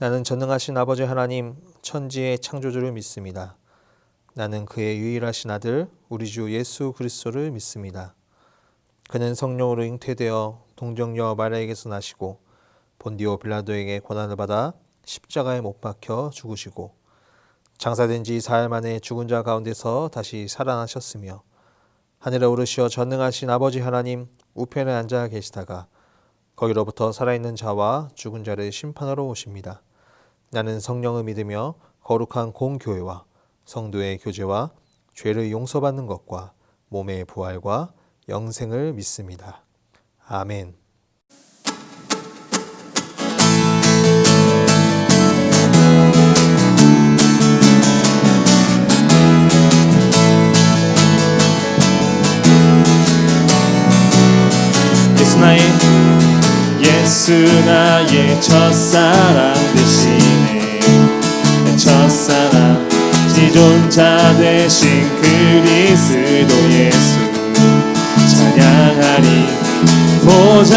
나는 전능하신 아버지 하나님, 천지의 창조주를 믿습니다. 나는 그의 유일하신 아들, 우리 주 예수 그리스도를 믿습니다. 그는 성령으로 잉태되어 동정녀 마리아에게서 나시고 본디오 빌라도에게 고난을 받아 십자가에 못 박혀 죽으시고 장사된 지 4일 만에 죽은 자 가운데서 다시 살아나셨으며 하늘에 오르시어 전능하신 아버지 하나님 우편에 앉아 계시다가 거기로부터 살아있는 자와 죽은 자를 심판하러 오십니다. 나는 성령을 믿으며 거룩한 공교회와 성도의 교제와 죄를 용서받는 것과 몸의 부활과 영생을 믿습니다. 아멘. 예수 나의 첫사랑 되시네. 첫사랑 지존자 되신 그리스도 예수 찬양하리. 보좌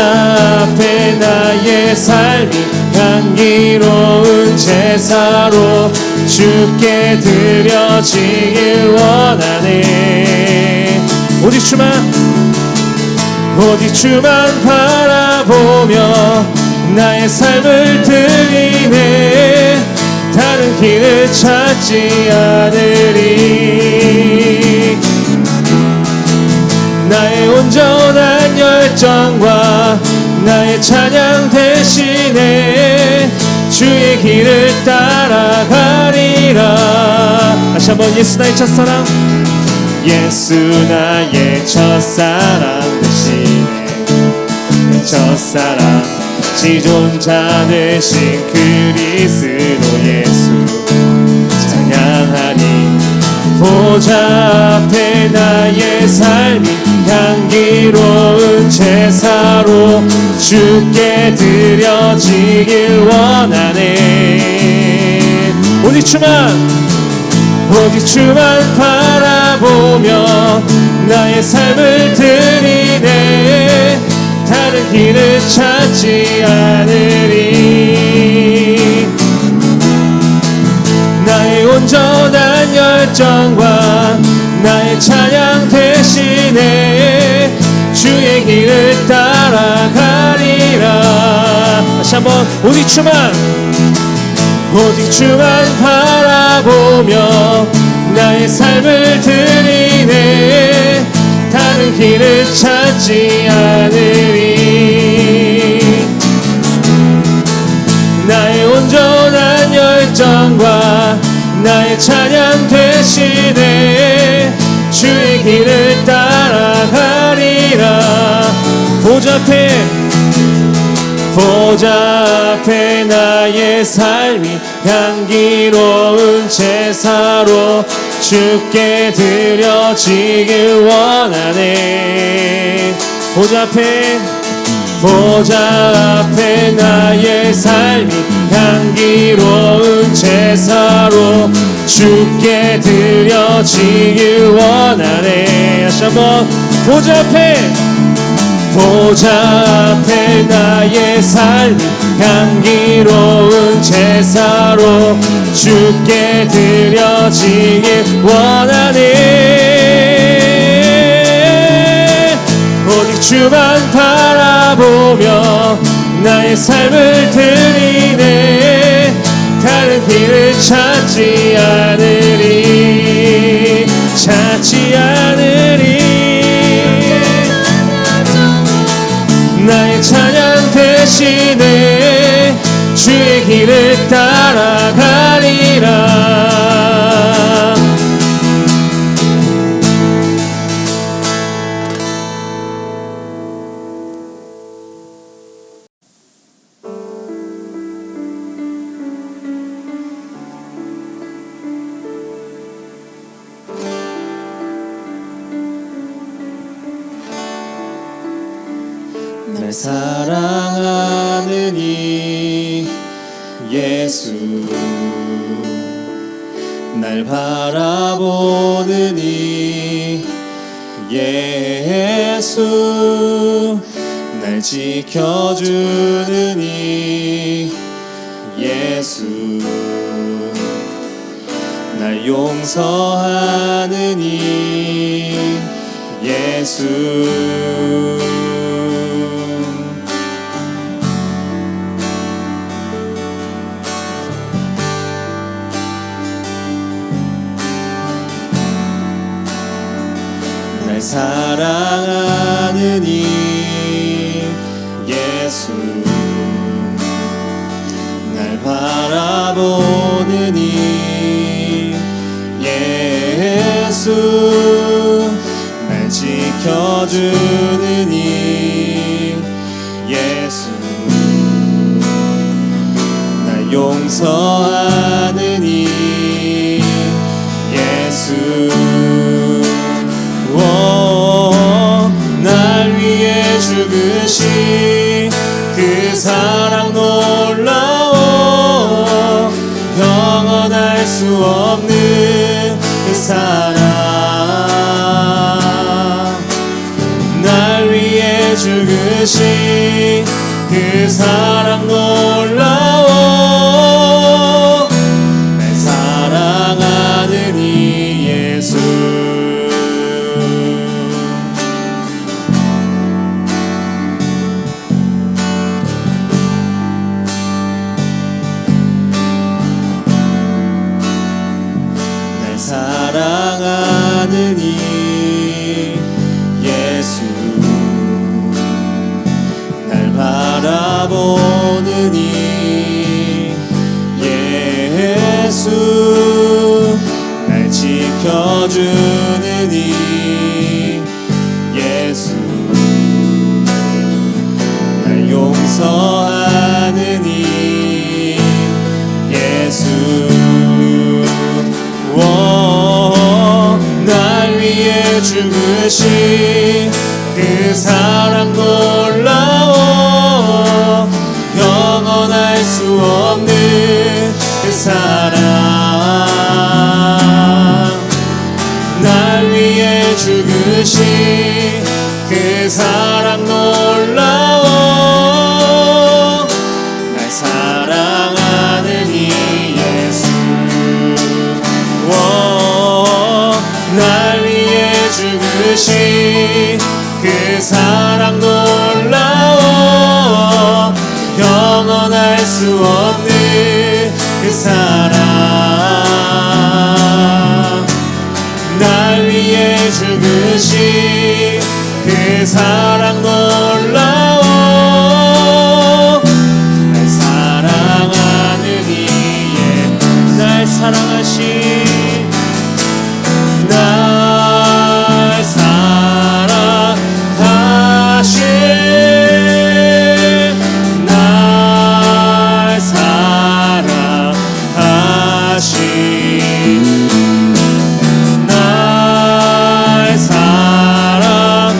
앞에 나의 삶이 향기로운 제사로 주께 드려지길 원하네. 오직 주만 바라보며 나의 삶을 드리네. 다른 길을 찾지 않으리. 나의 온전한 열정과 나의 찬양 대신에 주의 길을 따라가리라. 다시 한번 예수 나의 첫사랑. 예수 나의 첫사랑 되시네. 첫사랑 지존자 되신 그리스도 예수 찬양하니. 보좌 앞에 나의 삶이 향기로운 제사로 주께 드려지길 원하네. 오직 주만 바라보며 나의 삶을 드리네. 다른 길을 찾지 않으리. 나의 온전한 열정과 나의 찬양 대신에 주의 길을 따라가리라. 다시 한번 오직 주만 바라보며 나의 삶을 드리네. 다른 길을 찾지 않으리. 나의 온전한 열정과 나의 찬양 대신에 주의 길을 따라가리라. 보좌 앞에 나의 삶이 향기로운 제사로 주께 드려지길 원하네. 보좌 앞에 나의 삶이 향기로운 제사로 주께 드려지길 원하네. 다시 한번 보좌 앞에 나의 삶이 향기로운 제사로 주께 드려지길 원하네. 오직 주만 바라보며 나의 삶을 드리네. 다른 길을 찾지 않으리. 나의 찬양 대신에 주의 길을 따라가리라. 날 사랑하는 이 예수, 날 바라보는 이 예수, 날 지켜주는 이 예수 날 용서하느니 예수 날 사랑하느니 예수 날 바라보느니 예수 날 지켜주느니 예수 날 용서하느니 예수 날 위해 죽으신 그 사랑 놀라워 영원할 수 없는 그 사랑 날 위해 죽으신 그 사랑 놀라워 날 사랑하느니 예수 사랑하느니 예수 날 바라보느니 예수 날 지켜주느니 예수 날 용서하느니 예수 날 위해 죽으신 그 사랑 놀라워 영원할 수 없는 그 사랑 날 위해 죽으신 그 사랑 놀라워 날 사랑하느니 예수 날 위해 죽으신 그 사랑 놀라워 영원할 수 없는 그 사랑 날 위해 죽으신 그 사랑 놀라워 날 사랑하느니 날 사랑하신 날 사랑하신 날 사랑하신 날 사랑하신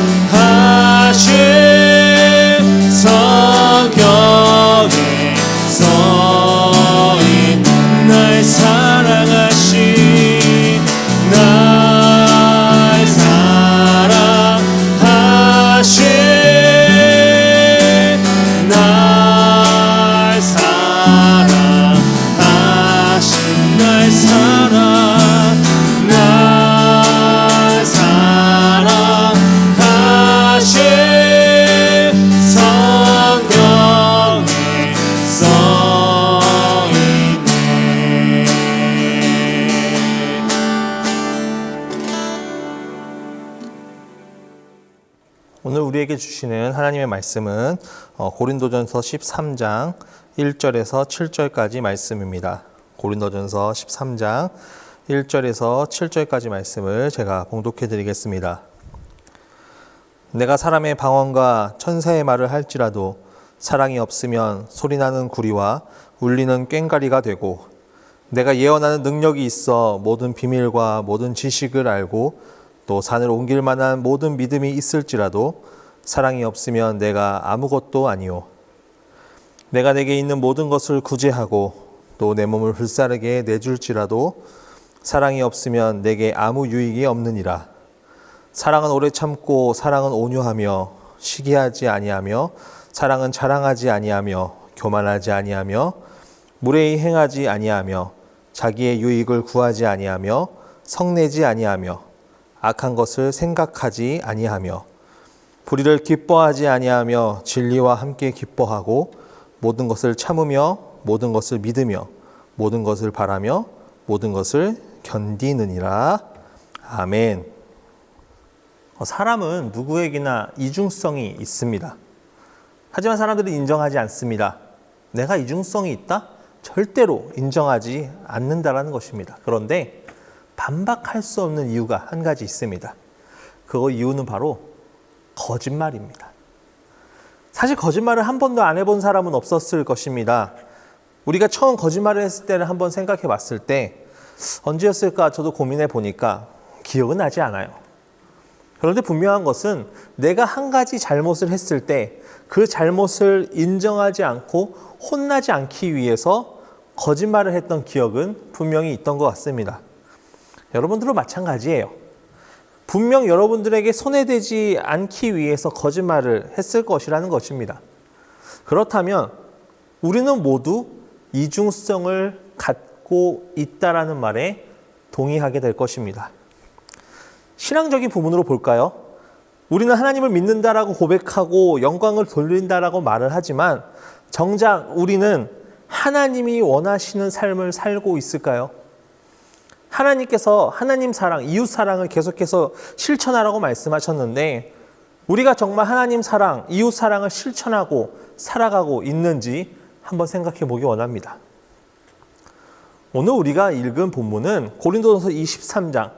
성경에 써있는 날 사랑하신 날 사랑하신 날 사랑하신 날 사랑하신 성경에 써있네. 오늘 우리에게 주시는 하나님의 말씀은 고린도전서 13장 1절에서 7절까지 말씀입니다. 고린도전서 13장 1절에서 7절까지 말씀을 제가 봉독해 드리겠습니다. 내가 사람의 방언과 천사의 말을 할지라도 사랑이 없으면 소리나는 구리와 울리는 꽹과리가 되고, 내가 예언하는 능력이 있어 모든 비밀과 모든 지식을 알고 또 산을 옮길 만한 모든 믿음이 있을지라도 사랑이 없으면 내가 아무것도 아니요. 내가 내게 있는 모든 것을 구제하고 또 내 몸을 불사르게 내줄지라도 사랑이 없으면 내게 아무 유익이 없느니라. 사랑은 오래 참고 사랑은 온유하며 시기하지 아니하며 사랑은 자랑하지 아니하며 교만하지 아니하며 무례히 행하지 아니하며 자기의 유익을 구하지 아니하며 성내지 아니하며 악한 것을 생각하지 아니하며 불의를 기뻐하지 아니하며 진리와 함께 기뻐하고 모든 것을 참으며 모든 것을 믿으며 모든 것을 바라며 모든 것을 견디느니라. 아멘. 사람은 누구에게나 이중성이 있습니다. 하지만 사람들은 인정하지 않습니다. 내가 이중성이 있다? 절대로 인정하지 않는다라는 것입니다. 그런데 반박할 수 없는 이유가 한 가지 있습니다. 그 이유는 바로 거짓말입니다. 사실 거짓말을 한 번도 안 해본 사람은 없었을 것입니다. 우리가 처음 거짓말을 했을 때를 한번 생각해 봤을 때 언제였을까 저도 고민해 보니까 기억은 나지 않아요. 그런데 분명한 것은 내가 한 가지 잘못을 했을 때 그 잘못을 인정하지 않고 혼나지 않기 위해서 거짓말을 했던 기억은 분명히 있던 것 같습니다. 여러분들도 마찬가지예요. 분명 여러분들에게 손해되지 않기 위해서 거짓말을 했을 것이라는 것입니다. 그렇다면 우리는 모두 이중성을 갖고 있다라는 말에 동의하게 될 것입니다. 신앙적인 부분으로 볼까요? 우리는 하나님을 믿는다라고 고백하고 영광을 돌린다라고 말을 하지만 정작 우리는 하나님이 원하시는 삶을 살고 있을까요? 하나님께서 하나님 사랑, 이웃 사랑을 계속해서 실천하라고 말씀하셨는데 우리가 정말 하나님 사랑, 이웃 사랑을 실천하고 살아가고 있는지 한번 생각해 보기 원합니다. 오늘 우리가 읽은 본문은 고린도전서 23장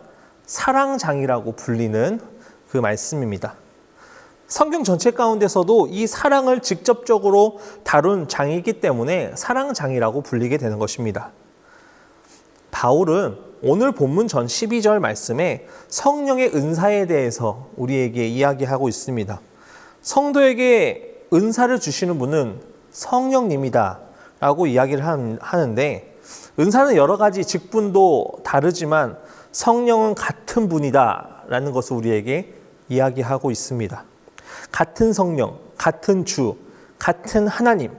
사랑장이라고 불리는 그 말씀입니다. 성경 전체 가운데서도 이 사랑을 직접적으로 다룬 장이기 때문에 사랑장이라고 불리게 되는 것입니다. 바울은 오늘 본문 전 12절 말씀에 성령의 은사에 대해서 우리에게 이야기하고 있습니다. 성도에게 은사를 주시는 분은 성령님이다 라고 이야기를 하는데 은사는 여러 가지 직분도 다르지만 성령은 같은 분이다 라는 것을 우리에게 이야기하고 있습니다. 같은 성령, 같은 주, 같은 하나님,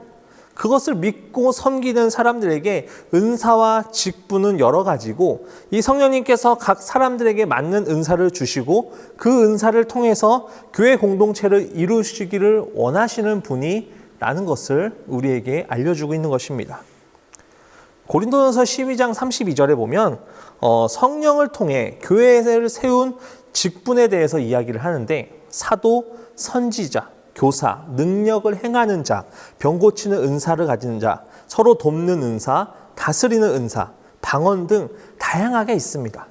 그것을 믿고 섬기는 사람들에게 은사와 직분은 여러 가지고 이 성령님께서 각 사람들에게 맞는 은사를 주시고 그 은사를 통해서 교회 공동체를 이루시기를 원하시는 분이라는 것을 우리에게 알려주고 있는 것입니다. 고린도전서 12장 32절에 보면 성령을 통해 교회를 세운 직분에 대해서 이야기를 하는데 사도, 선지자, 교사, 능력을 행하는 자, 병 고치는 은사를 가진 자, 서로 돕는 은사, 다스리는 은사, 방언 등 다양하게 있습니다.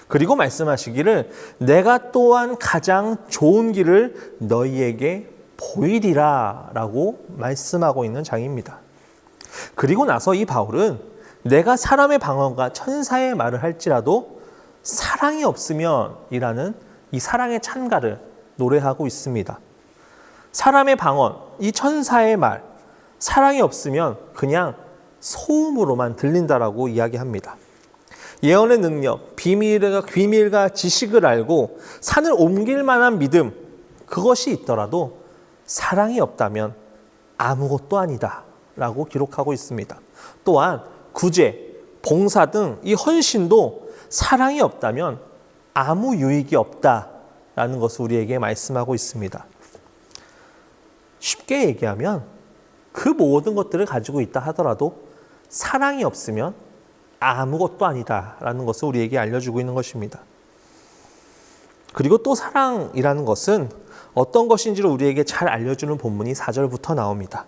그리고 말씀하시기를 내가 또한 가장 좋은 길을 너희에게 보이리라 라고 말씀하고 있는 장입니다. 그리고 나서 이 바울은 내가 사람의 방언과 천사의 말을 할지라도 사랑이 없으면 이라는 이 사랑의 찬가를 노래하고 있습니다. 사람의 방언, 이 천사의 말, 사랑이 없으면 그냥 소음으로만 들린다라고 이야기합니다. 예언의 능력, 비밀과 지식을 알고 산을 옮길 만한 믿음, 그것이 있더라도 사랑이 없다면 아무것도 아니다 라고 기록하고 있습니다. 또한 구제, 봉사 등 이 헌신도 사랑이 없다면 아무 유익이 없다라는 것을 우리에게 말씀하고 있습니다. 쉽게 얘기하면 그 모든 것들을 가지고 있다 하더라도 사랑이 없으면 아무것도 아니다라는 것을 우리에게 알려주고 있는 것입니다. 그리고 또 사랑이라는 것은 어떤 것인지를 우리에게 잘 알려주는 본문이 4절부터 나옵니다.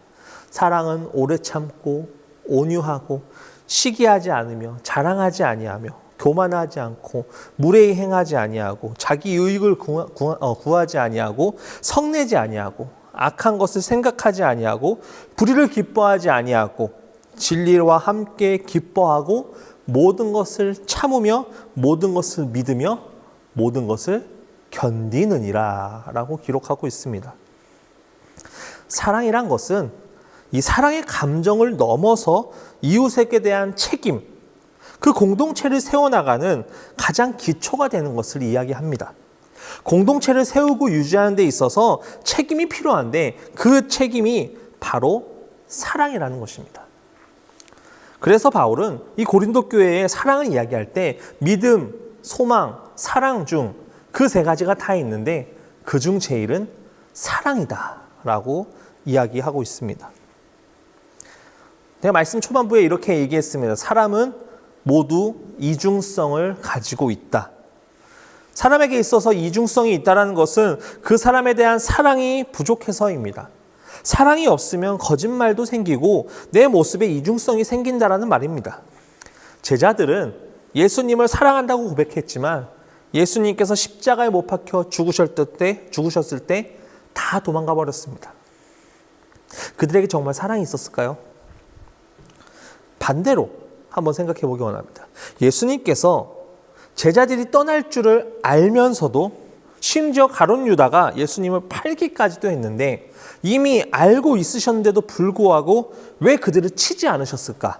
사랑은 오래 참고 온유하고 시기하지 않으며 자랑하지 아니하며 교만하지 않고 무례히 행하지 아니하고 자기 유익을 구하지 아니하고 성내지 아니하고 악한 것을 생각하지 아니하고 불의를 기뻐하지 아니하고 진리와 함께 기뻐하고 모든 것을 참으며 모든 것을 믿으며 모든 것을 견디느니라 라고 기록하고 있습니다. 사랑이란 것은 이 사랑의 감정을 넘어서 이웃에게 대한 책임, 그 공동체를 세워나가는 가장 기초가 되는 것을 이야기합니다. 공동체를 세우고 유지하는 데 있어서 책임이 필요한데 그 책임이 바로 사랑이라는 것입니다. 그래서 바울은 이 고린도 교회의 사랑을 이야기할 때 믿음, 소망, 사랑 중 그 세 가지가 다 있는데 그중 제일은 사랑이다 라고 이야기하고 있습니다. 내가 말씀 초반부에 이렇게 얘기했습니다. 사람은 모두 이중성을 가지고 있다. 사람에게 있어서 이중성이 있다는 것은 그 사람에 대한 사랑이 부족해서입니다. 사랑이 없으면 거짓말도 생기고 내 모습에 이중성이 생긴다는 말입니다. 제자들은 예수님을 사랑한다고 고백했지만 예수님께서 십자가에 못 박혀 죽으셨을 때 다 도망가 버렸습니다. 그들에게 정말 사랑이 있었을까요? 반대로 한번 생각해 보기 원합니다. 예수님께서 제자들이 떠날 줄을 알면서도 심지어 가룟 유다가 예수님을 팔기까지도 했는데 이미 알고 있으셨는데도 불구하고 왜 그들을 치지 않으셨을까?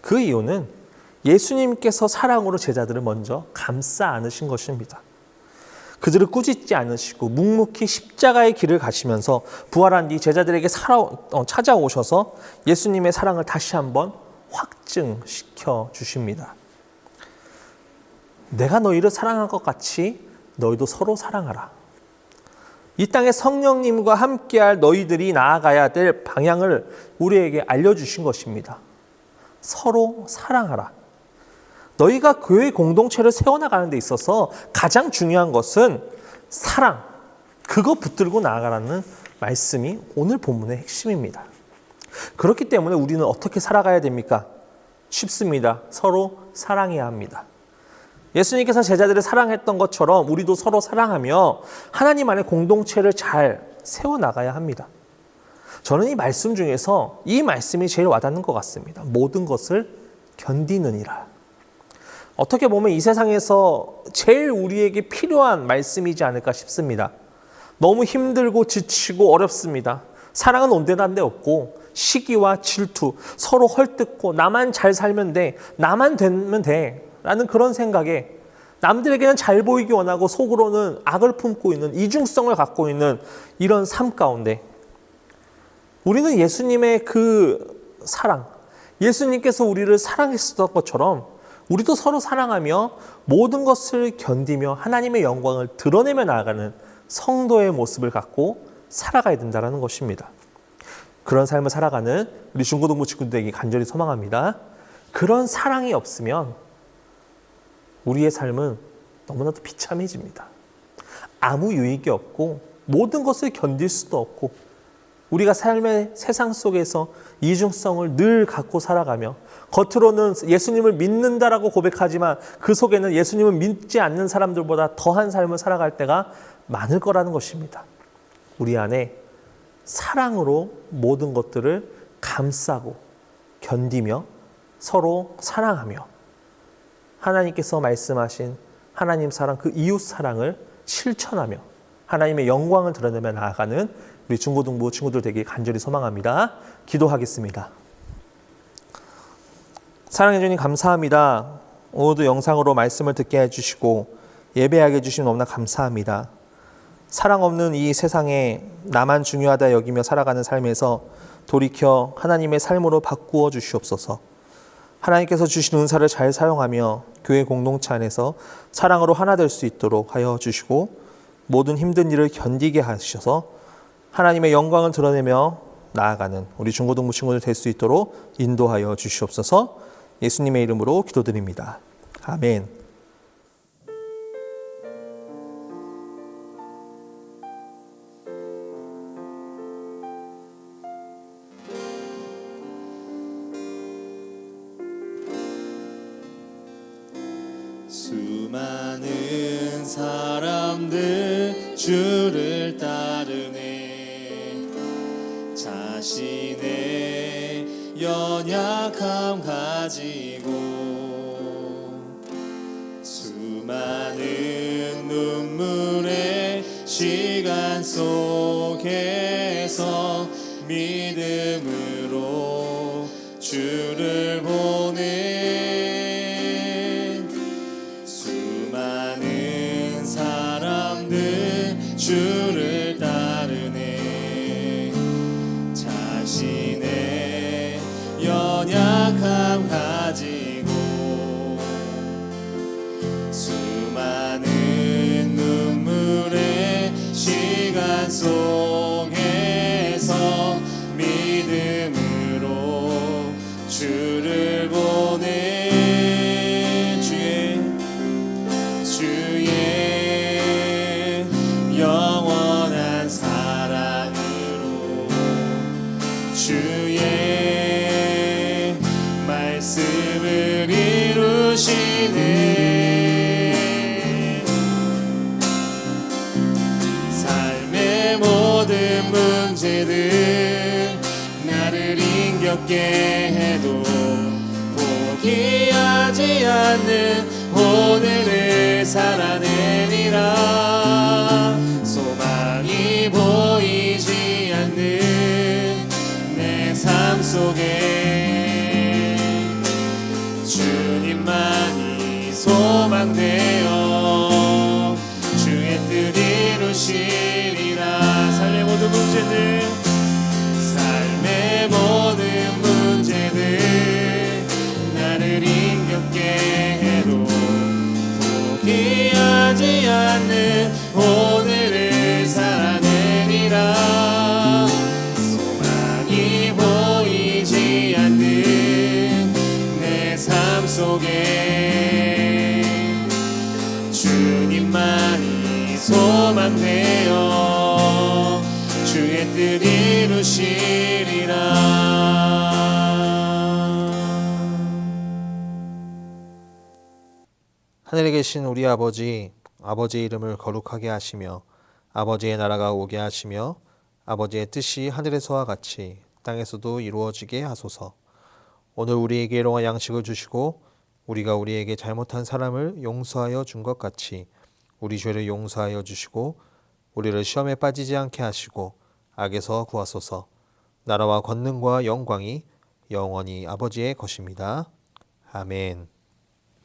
그 이유는 예수님께서 사랑으로 제자들을 먼저 감싸 안으신 것입니다. 그들을 꾸짖지 않으시고 묵묵히 십자가의 길을 가시면서 부활한 뒤 제자들에게 찾아오셔서 예수님의 사랑을 다시 한번 확증시켜 주십니다. 내가 너희를 사랑한 것 같이 너희도 서로 사랑하라. 이 땅에 성령님과 함께할 너희들이 나아가야 될 방향을 우리에게 알려주신 것입니다. 서로 사랑하라. 너희가 교회 공동체를 세워나가는 데 있어서 가장 중요한 것은 사랑, 그거 붙들고 나아가라는 말씀이 오늘 본문의 핵심입니다. 그렇기 때문에 우리는 어떻게 살아가야 됩니까? 쉽습니다. 서로 사랑해야 합니다. 예수님께서 제자들을 사랑했던 것처럼 우리도 서로 사랑하며 하나님 안에 공동체를 잘 세워나가야 합니다. 저는 이 말씀 중에서 이 말씀이 제일 와닿는 것 같습니다. 모든 것을 견디느니라. 어떻게 보면 이 세상에서 제일 우리에게 필요한 말씀이지 않을까 싶습니다. 너무 힘들고 지치고 어렵습니다. 사랑은 온데간데 없고 시기와 질투, 서로 헐뜯고 나만 잘 살면 돼, 나만 되면 돼 라는 그런 생각에 남들에게는 잘 보이기 원하고 속으로는 악을 품고 있는 이중성을 갖고 있는 이런 삶 가운데 우리는 예수님의 그 사랑, 예수님께서 우리를 사랑했었던 것처럼 우리도 서로 사랑하며 모든 것을 견디며 하나님의 영광을 드러내며 나아가는 성도의 모습을 갖고 살아가야 된다는 것입니다. 그런 삶을 살아가는 우리 중고등부 친구들에게 간절히 소망합니다. 그런 사랑이 없으면 우리의 삶은 너무나도 비참해집니다. 아무 유익이 없고 모든 것을 견딜 수도 없고 우리가 삶의 세상 속에서 이중성을 늘 갖고 살아가며 겉으로는 예수님을 믿는다라고 고백하지만 그 속에는 예수님을 믿지 않는 사람들보다 더한 삶을 살아갈 때가 많을 거라는 것입니다. 우리 안에 사랑으로 모든 것들을 감싸고 견디며 서로 사랑하며 하나님께서 말씀하신 하나님 사랑, 그 이웃 사랑을 실천하며 하나님의 영광을 드러내며 나아가는 우리 중고등부 친구들 되길 간절히 소망합니다. 기도하겠습니다. 사랑해 주님 감사합니다. 오늘도 영상으로 말씀을 듣게 해주시고 예배하게 해주시면 너무나 감사합니다. 사랑 없는 이 세상에 나만 중요하다 여기며 살아가는 삶에서 돌이켜 하나님의 삶으로 바꾸어 주시옵소서. 하나님께서 주신 은사를 잘 사용하며 교회 공동체 안에서 사랑으로 하나 될 수 있도록 하여 주시고 모든 힘든 일을 견디게 하셔서 하나님의 영광을 드러내며 나아가는 우리 중고등부 친구들 될 수 있도록 인도하여 주시옵소서. 예수님의 이름으로 기도드립니다. 아멘. 수많은 사람들 주를 따르네. 자신의 연약함 가지고 수많은 눈물의 시간 속에서 믿음으로 주를 보내. 수많은 사람들 주를 따르네. 자신의 연약 약함 가지고 수많은 눈물의 시간 속에서 믿음으로 주를 보내 주의 영원한 사랑으로 주의 말씀을 이루시네. 삶의 모든 문제들 나를 힘겹게 해도 포기하지 않는 오늘을 살아내리라. 소망이 보이지 않는 내 삶 속에 주님만이 소망되어 주의 뜻 이루시리라. 삶의 모든 문제들 나를 힘겹게 해도 포기하지 않는 오늘을 살아내리라. 소망이 보이지 않는 내 삶 속에 주님만이 소망되어 주의 뜻 이루시리라. 하늘에 계신 우리 아버지, 아버지의 이름을 거룩하게 하시며 아버지의 나라가 오게 하시며 아버지의 뜻이 하늘에서와 같이 땅에서도 이루어지게 하소서. 오늘 우리에게 일용할 양식을 주시고 우리가 우리에게 잘못한 사람을 용서하여 준 것 같이 우리 죄를 용서하여 주시고 우리를 시험에 빠지지 않게 하시고 악에서 구하소서. 나라와 권능과 영광이 영원히 아버지의 것입니다. 아멘.